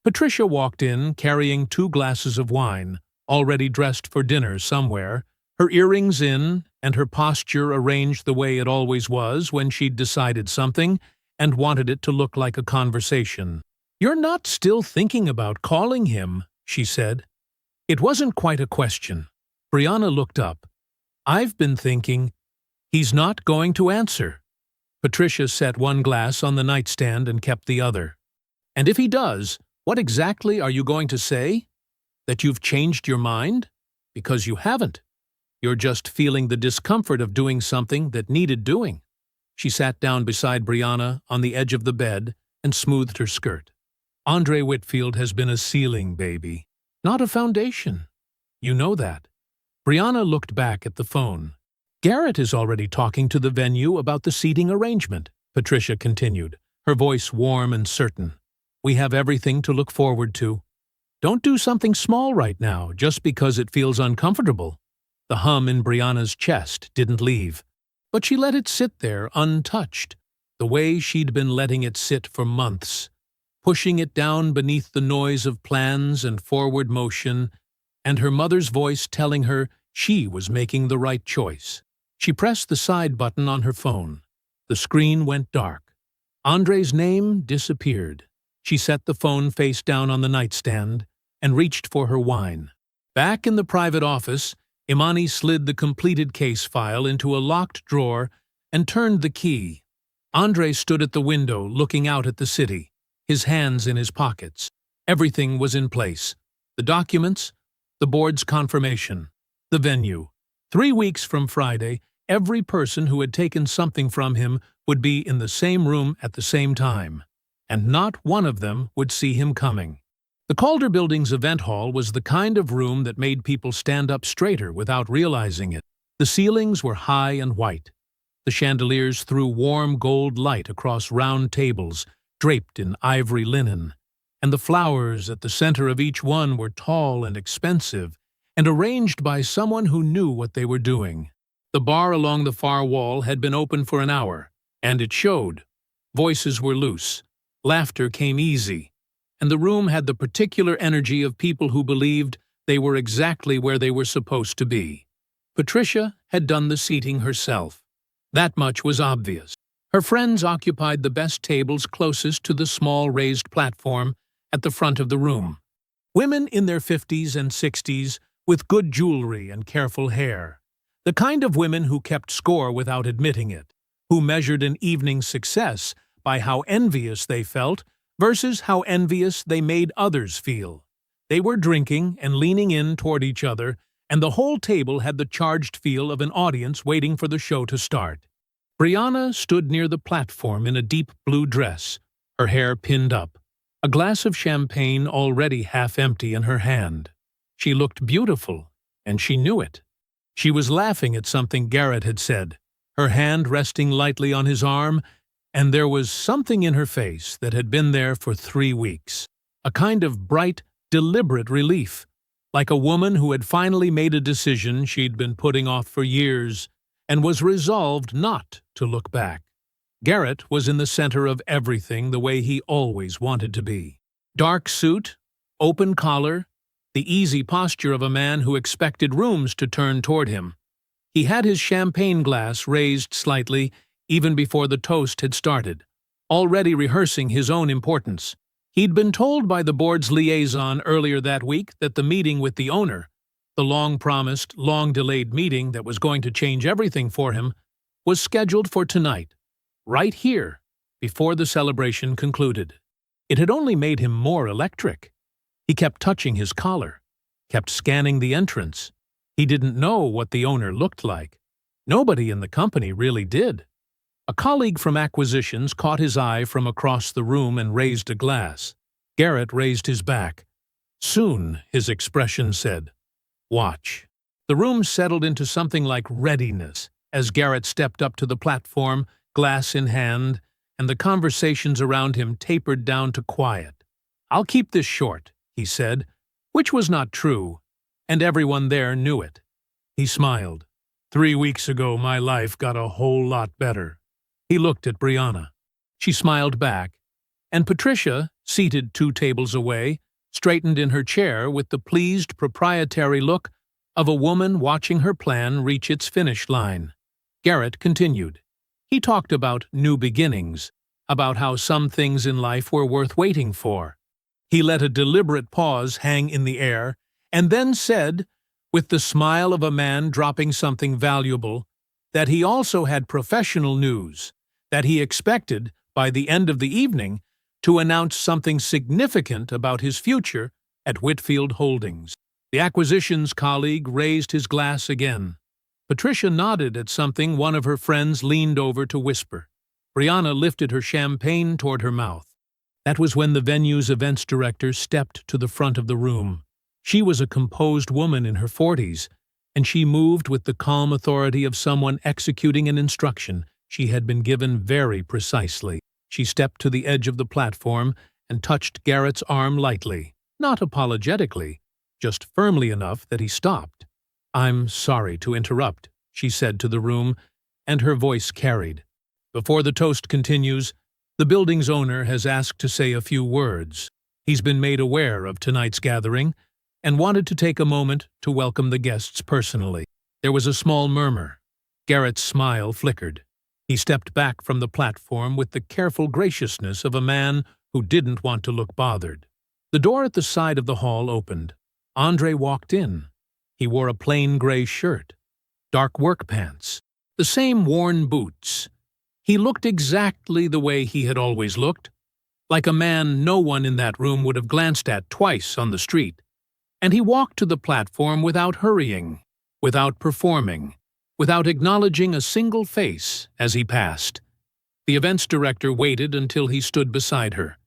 Patricia walked in, carrying 2 glasses of wine, already dressed for dinner somewhere, her earrings in, and her posture arranged the way it always was when she'd decided something and wanted it to look like a conversation. "You're not still thinking about calling him," she said. It wasn't quite a question. Brianna looked up. "I've been thinking, he's not going to answer." Patricia set one glass on the nightstand and kept the other. "And if he does, what exactly are you going to say? That you've changed your mind? Because you haven't. You're just feeling the discomfort of doing something that needed doing." She sat down beside Brianna on the edge of the bed and smoothed her skirt. "Andre Whitfield has been a ceiling, baby, not a foundation. You know that." Brianna looked back at the phone. "Garrett is already talking to the venue about the seating arrangement," Patricia continued, her voice warm and certain. "We have everything to look forward to. Don't do something small right now just because it feels uncomfortable." The hum in Brianna's chest didn't leave, but she let it sit there untouched, the way she'd been letting it sit for months, pushing it down beneath the noise of plans and forward motion, and her mother's voice telling her she was making the right choice. She pressed the side button on her phone. The screen went dark. Andre's name disappeared. She set the phone face down on the nightstand and reached for her wine. Back in the private office, Imani slid the completed case file into a locked drawer and turned the key. Andre stood at the window looking out at the city, his hands in his pockets. Everything was in place. The documents, the board's confirmation, the venue. 3 weeks from Friday, every person who had taken something from him would be in the same room at the same time, and not one of them would see him coming. The Calder Building's event hall was the kind of room that made people stand up straighter without realizing it. The ceilings were high and white. The chandeliers threw warm gold light across round tables draped in ivory linen, and the flowers at the center of each one were tall and expensive and arranged by someone who knew what they were doing. The bar along the far wall had been open for an hour, and it showed. Voices were loose. Laughter came easy. And the room had the particular energy of people who believed they were exactly where they were supposed to be. Patricia had done the seating herself. That much was obvious. Her friends occupied the best tables closest to the small raised platform at the front of the room. Women in their 50s and 60s with good jewelry and careful hair. The kind of women who kept score without admitting it, who measured an evening's success by how envious they felt versus how envious they made others feel. They were drinking and leaning in toward each other, and the whole table had the charged feel of an audience waiting for the show to start. Brianna stood near the platform in a deep blue dress, her hair pinned up, a glass of champagne already half empty in her hand. She looked beautiful, and she knew it. She was laughing at something Garrett had said, her hand resting lightly on his arm, and there was something in her face that had been there for 3 weeks. A kind of bright, deliberate relief, like a woman who had finally made a decision she'd been putting off for years and was resolved not to look back. Garrett was in the center of everything the way he always wanted to be. Dark suit, open collar, the easy posture of a man who expected rooms to turn toward him. He had his champagne glass raised slightly even before the toast had started, already rehearsing his own importance. He'd been told by the board's liaison earlier that week that the meeting with the owner, the long-promised, long-delayed meeting that was going to change everything for him, was scheduled for tonight, right here, before the celebration concluded. It had only made him more electric. He kept touching his collar, kept scanning the entrance. He didn't know what the owner looked like. Nobody in the company really did. A colleague from acquisitions caught his eye from across the room and raised a glass. Garrett raised his back. Soon, his expression said, "Watch." The room settled into something like readiness as Garrett stepped up to the platform, glass in hand, and the conversations around him tapered down to quiet. "I'll keep this short," he said, which was not true, and everyone there knew it. He smiled. 3 weeks ago, my life got a whole lot better. He looked at Brianna. She smiled back, and Patricia, seated 2 tables away, straightened in her chair with the pleased proprietary look of a woman watching her plan reach its finish line. Garrett continued. He talked about new beginnings, about how some things in life were worth waiting for. He let a deliberate pause hang in the air, and then said, with the smile of a man dropping something valuable, that he also had professional news, that he expected, by the end of the evening, to announce something significant about his future at Whitfield Holdings. The acquisitions colleague raised his glass again. Patricia nodded at something one of her friends leaned over to whisper. Brianna lifted her champagne toward her mouth. That was when the venue's events director stepped to the front of the room. She was a composed woman in her 40s, and she moved with the calm authority of someone executing an instruction she had been given very precisely. She stepped to the edge of the platform and touched Garrett's arm lightly, not apologetically, just firmly enough that he stopped. "I'm sorry to interrupt," she said to the room, and her voice carried. "Before the toast continues, the building's owner has asked to say a few words. He's been made aware of tonight's gathering and wanted to take a moment to welcome the guests personally." There was a small murmur. Garrett's smile flickered. He stepped back from the platform with the careful graciousness of a man who didn't want to look bothered. The door at the side of the hall opened. Andre walked in. He wore a plain gray shirt, dark work pants, the same worn boots. He looked exactly the way he had always looked, like a man no one in that room would have glanced at twice on the street. And he walked to the platform without hurrying, without performing, without acknowledging a single face as he passed. The events director waited until he stood beside her.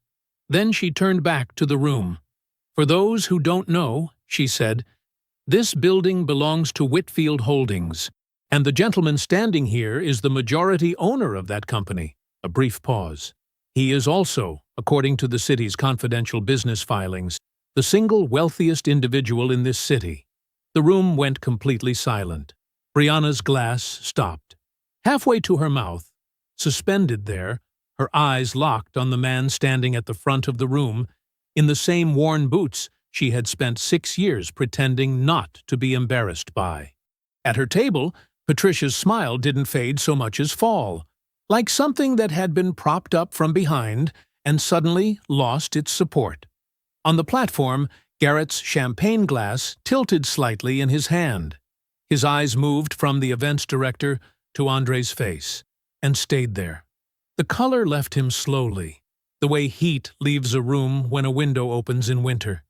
Then she turned back to the room. "For those who don't know," she said, "this building belongs to Whitfield Holdings, and the gentleman standing here is the majority owner of that company." A brief pause. "He is also, according to the city's confidential business filings, the single wealthiest individual in this city." The room went completely silent. Brianna's glass stopped. Halfway to her mouth, suspended there, her eyes locked on the man standing at the front of the room, in the same worn boots she had spent 6 years pretending not to be embarrassed by. At her table, Patricia's smile didn't fade so much as fall, like something that had been propped up from behind and suddenly lost its support. On the platform, Garrett's champagne glass tilted slightly in his hand. His eyes moved from the events director to Andre's face, and stayed there. The color left him slowly, the way heat leaves a room when a window opens in winter.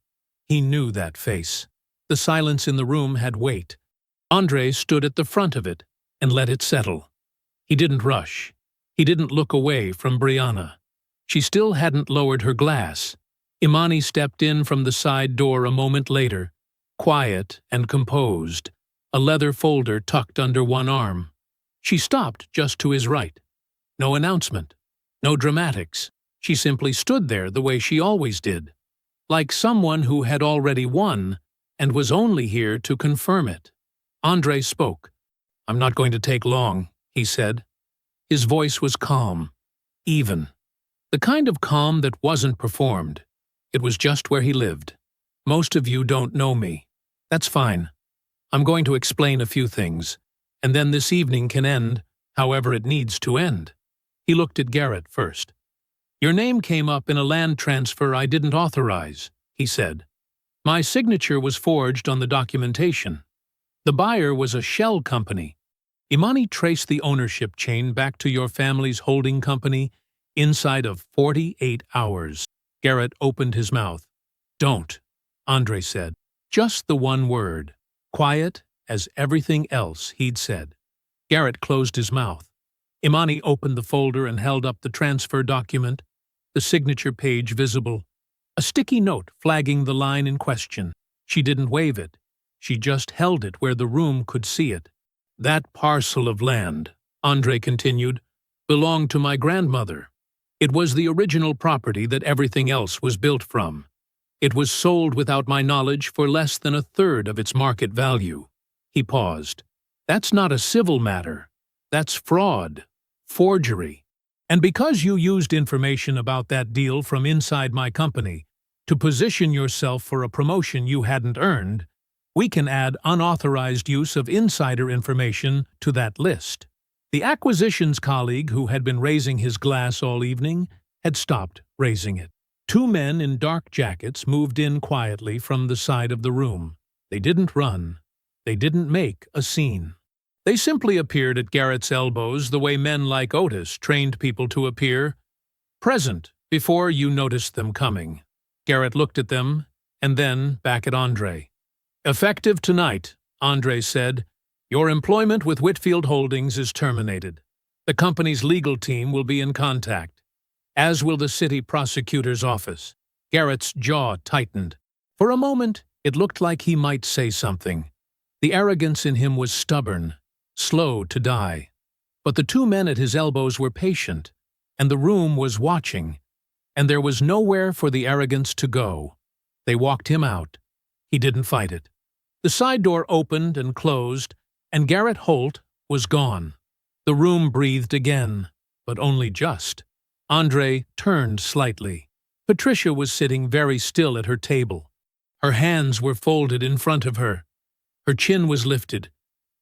He knew that face. The silence in the room had weight. Andre stood at the front of it and let it settle. He didn't rush. He didn't look away from Brianna. She still hadn't lowered her glass. Imani stepped in from the side door a moment later, quiet and composed, a leather folder tucked under one arm. She stopped just to his right. No announcement, no dramatics. She simply stood there the way she always did, like someone who had already won and was only here to confirm it. Andre spoke. "I'm not going to take long," he said. His voice was calm, even. The kind of calm that wasn't performed. It was just where he lived. "Most of you don't know me. That's fine. I'm going to explain a few things, and then this evening can end however it needs to end." He looked at Garrett first. "Your name came up in a land transfer I didn't authorize," he said. "My signature was forged on the documentation. The buyer was a shell company. Imani traced the ownership chain back to your family's holding company inside of 48 hours. Garrett opened his mouth. "Don't," Andre said. Just the one word, quiet as everything else he'd said. Garrett closed his mouth. Imani opened the folder and held up the transfer document, the signature page visible, a sticky note flagging the line in question. She didn't wave it. She just held it where the room could see it. "That parcel of land," Andre continued, "belonged to my grandmother. It was the original property that everything else was built from. It was sold without my knowledge for less than 1/3 of its market value." He paused. That's not a civil matter. That's fraud. Forgery. And because you used information about that deal from inside my company to position yourself for a promotion you hadn't earned, we can add unauthorized use of insider information to that list. The acquisitions colleague who had been raising his glass all evening had stopped raising it. Two men in dark jackets moved in quietly from the side of the room. They didn't run. They didn't make a scene. They simply appeared at Garrett's elbows the way men like Otis trained people to appear, present before you noticed them coming. Garrett looked at them, and then back at Andre. "Effective tonight," Andre said, "your employment with Whitfield Holdings is terminated. The company's legal team will be in contact, as will the city prosecutor's office." Garrett's jaw tightened. For a moment, it looked like he might say something. The arrogance in him was stubborn, slow to die. But the two men at his elbows were patient, and the room was watching, and there was nowhere for the arrogance to go. They walked him out. He didn't fight it. The side door opened and closed, and Garrett Holt was gone. The room breathed again, but only just. Andre turned slightly. Patricia was sitting very still at her table. Her hands were folded in front of her. Her chin was lifted.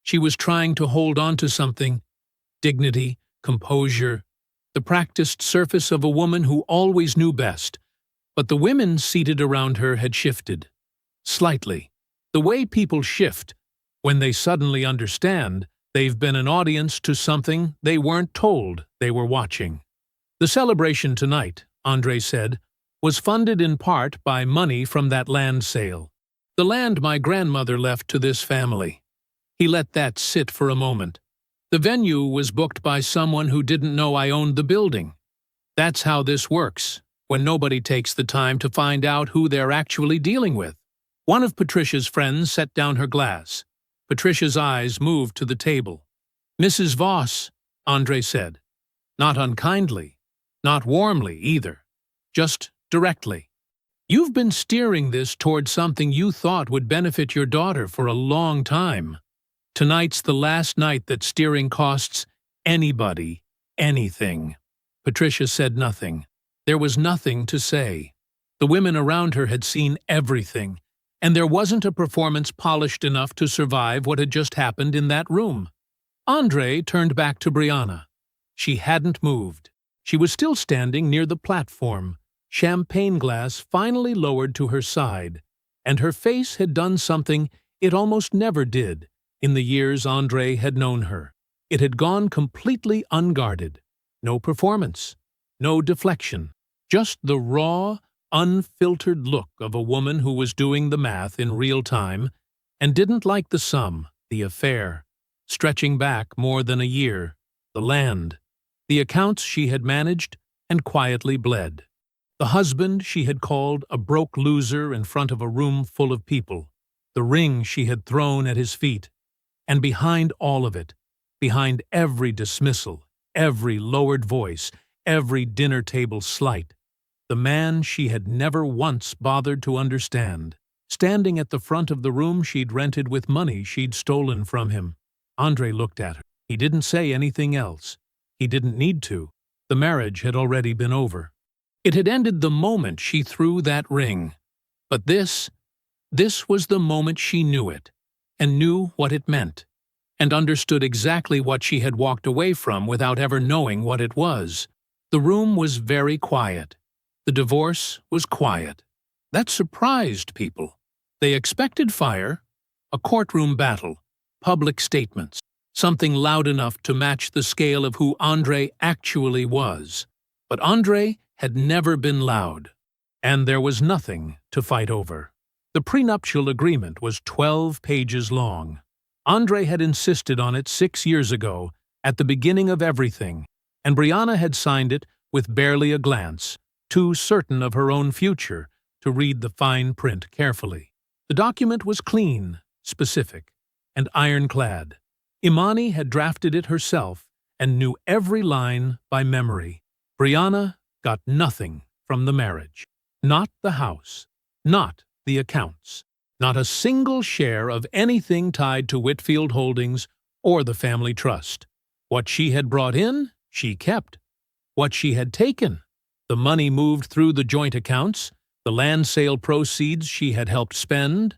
She was trying to hold on to something. Dignity, composure, the practiced surface of a woman who always knew best. But the women seated around her had shifted. Slightly. The way people shift when they suddenly understand they've been an audience to something they weren't told they were watching. "The celebration tonight," Andre said, "was funded in part by money from that land sale. The land my grandmother left to this family." He let that sit for a moment. "The venue was booked by someone who didn't know I owned the building. That's how this works, when nobody takes the time to find out who they're actually dealing with." One of Patricia's friends set down her glass. Patricia's eyes moved to the table. "Mrs. Voss," Andre said. Not unkindly, not warmly either, just directly. "You've been steering this toward something you thought would benefit your daughter for a long time. Tonight's the last night that steering costs anybody anything." Patricia said nothing. There was nothing to say. The women around her had seen everything, and there wasn't a performance polished enough to survive what had just happened in that room. Andre turned back to Brianna. She hadn't moved. She was still standing near the platform, champagne glass finally lowered to her side, and her face had done something it almost never did in the years Andre had known her. It had gone completely unguarded. No performance, no deflection, just the raw, unfiltered look of a woman who was doing the math in real time and didn't like the sum, the affair, stretching back more than a year, the land, the accounts she had managed and quietly bled, the husband she had called a broke loser in front of a room full of people, the ring she had thrown at his feet, and behind all of it, behind every dismissal, every lowered voice, every dinner table slight, the man she had never once bothered to understand, standing at the front of the room she'd rented with money she'd stolen from him. Andre looked at her. He didn't say anything else. He didn't need to. The marriage had already been over. It had ended the moment she threw that ring. But this was the moment she knew it, and knew what it meant, and understood exactly what she had walked away from without ever knowing what it was. The room was very quiet. The divorce was quiet. That surprised people. They expected fire, a courtroom battle, public statements, something loud enough to match the scale of who Andre actually was. But Andre had never been loud, and there was nothing to fight over. The prenuptial agreement was 12 pages long. Andre had insisted on it 6 years ago, at the beginning of everything, and Brianna had signed it with barely a glance, too certain of her own future to read the fine print carefully. The document was clean, specific, and ironclad. Imani had drafted it herself and knew every line by memory. Brianna got nothing from the marriage. Not the house, not the accounts, Not a single share of anything tied to Whitfield Holdings or the family trust. What she had brought in, she kept. What she had taken, the money moved through the joint accounts, the land sale proceeds she had helped spend,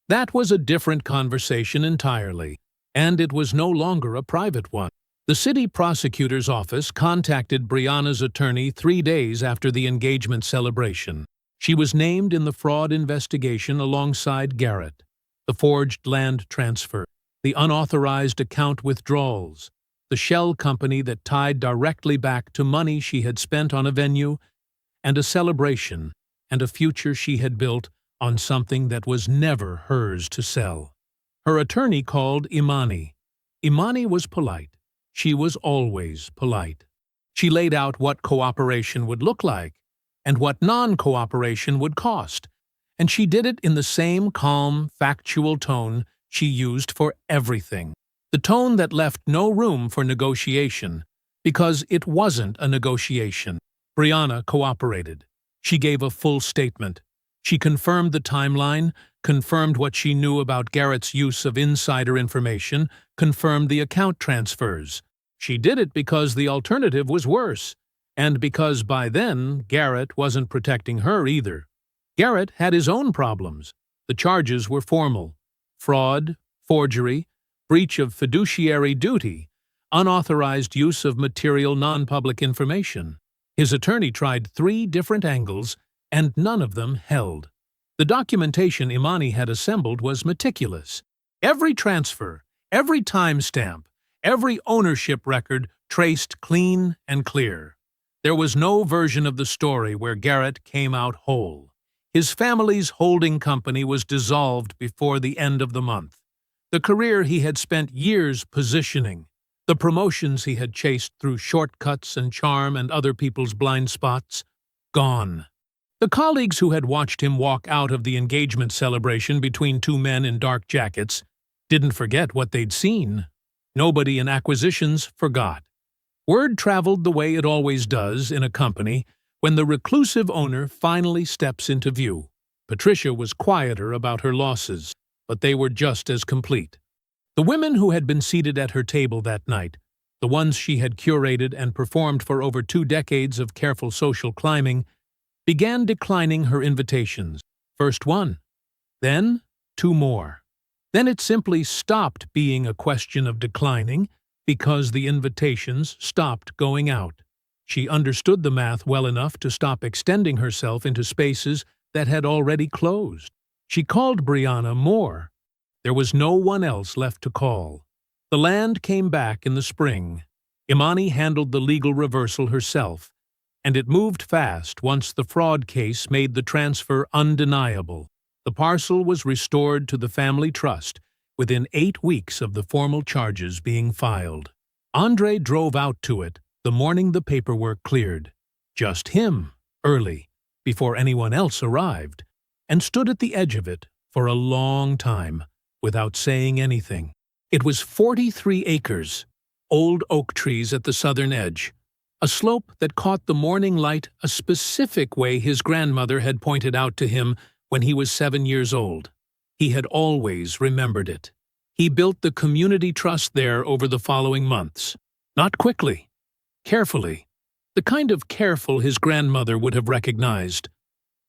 that was a different conversation entirely, and it was no longer a private one. The city prosecutor's office contacted Brianna's attorney 3 days after the engagement celebration. She was named in the fraud investigation alongside Garrett, the forged land transfer, the unauthorized account withdrawals, the shell company that tied directly back to money she had spent on a venue, and a celebration and a future she had built on something that was never hers to sell. Her attorney called Imani. Imani was polite. She was always polite. She laid out what cooperation would look like and what non-cooperation would cost, and she did it in the same calm, factual tone she used for everything. The tone that left no room for negotiation, because it wasn't a negotiation. Brianna cooperated. She gave a full statement. She confirmed the timeline, confirmed what she knew about Garrett's use of insider information, confirmed the account transfers. She did it because the alternative was worse, and because by then Garrett wasn't protecting her either. Garrett had his own problems. The charges were formal: fraud, forgery, breach of fiduciary duty, unauthorized use of material non-public information. His attorney tried 3 different angles, and none of them held. The documentation Imani had assembled was meticulous. Every transfer, every timestamp, every ownership record traced clean and clear. There was no version of the story where Garrett came out whole. His family's holding company was dissolved before the end of the month. The career he had spent years positioning, the promotions he had chased through shortcuts and charm and other people's blind spots, gone. The colleagues who had watched him walk out of the engagement celebration between 2 men in dark jackets didn't forget what they'd seen. Nobody in acquisitions forgot. Word traveled the way it always does in a company when the reclusive owner finally steps into view. Patricia was quieter about her losses, but they were just as complete. The women who had been seated at her table that night, the ones she had curated and performed for over 2 decades of careful social climbing, began declining her invitations. First 1, then 2 more. Then it simply stopped being a question of declining because the invitations stopped going out. She understood the math well enough to stop extending herself into spaces that had already closed. She called Brianna more. There was no one else left to call. The land came back in the spring. Imani handled the legal reversal herself, and it moved fast once the fraud case made the transfer undeniable. The parcel was restored to the family trust within 8 weeks of the formal charges being filed. Andre drove out to it the morning the paperwork cleared. Just him, early, before anyone else arrived, and stood at the edge of it for a long time without saying anything. It was 43 acres, old oak trees at the southern edge, a slope that caught the morning light a specific way his grandmother had pointed out to him when he was 7 years old. He had always remembered it. He built the community trust there over the following months. Not quickly, carefully, the kind of careful his grandmother would have recognized.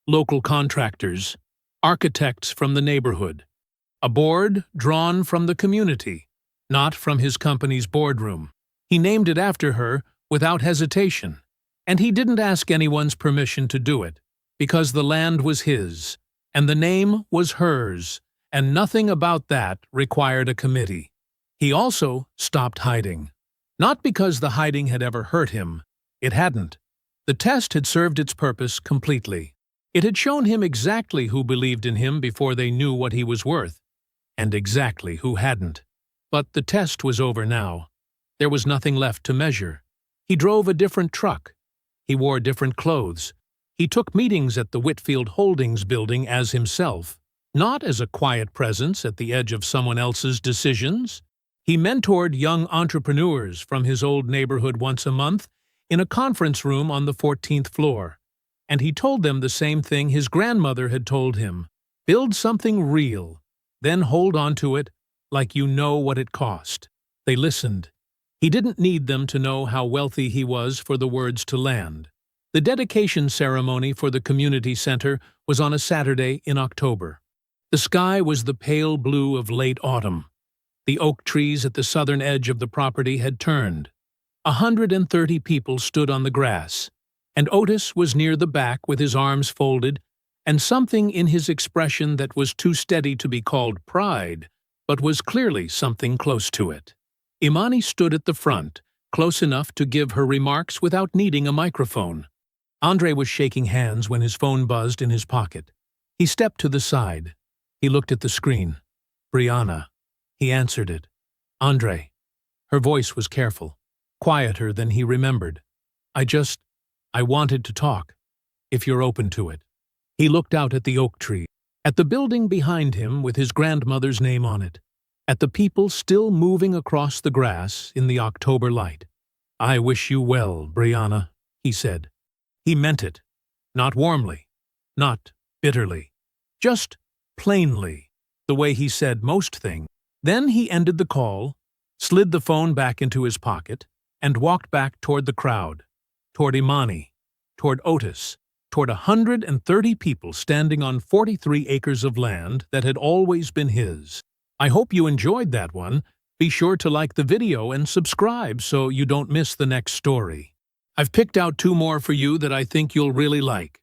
Local contractors, architects from the neighborhood, a board drawn from the community, not from his company's boardroom. He named it after her without hesitation, and he didn't ask anyone's permission to do it, because the land was his, and the name was hers, and nothing about that required a committee. He also stopped hiding. Not because the hiding had ever hurt him. It hadn't. The test had served its purpose completely. It had shown him exactly who believed in him before they knew what he was worth, and exactly who hadn't. But the test was over now. There was nothing left to measure. He drove a different truck. He wore different clothes. He took meetings at the Whitfield Holdings building as himself, not as a quiet presence at the edge of someone else's decisions. He mentored young entrepreneurs from his old neighborhood once a month in a conference room on the 14th floor, and he told them the same thing his grandmother had told him. Build something real, then hold on to it like you know what it cost. They listened. He didn't need them to know how wealthy he was for the words to land. The dedication ceremony for the community center was on a Saturday in October. The sky was the pale blue of late autumn. The oak trees at the southern edge of the property had turned. 130 people stood on the grass, and Otis was near the back with his arms folded and something in his expression that was too steady to be called pride, but was clearly something close to it. Imani stood at the front, close enough to give her remarks without needing a microphone. Andre was shaking hands when his phone buzzed in his pocket. He stepped to the side. He looked at the screen. Brianna. He answered it. Andre. Her voice was careful, quieter than he remembered. I wanted to talk, if you're open to it. He looked out at the oak tree, at the building behind him with his grandmother's name on it, at the people still moving across the grass in the October light. I wish you well, Brianna, he said. He meant it. Not warmly, not bitterly, just plainly, the way he said most things. Then he ended the call, slid the phone back into his pocket, and walked back toward the crowd, toward Imani, toward Otis, toward 130 people standing on 43 acres of land that had always been his. I hope you enjoyed that one. Be sure to like the video and subscribe so you don't miss the next story. I've picked out 2 more for you that I think you'll really like.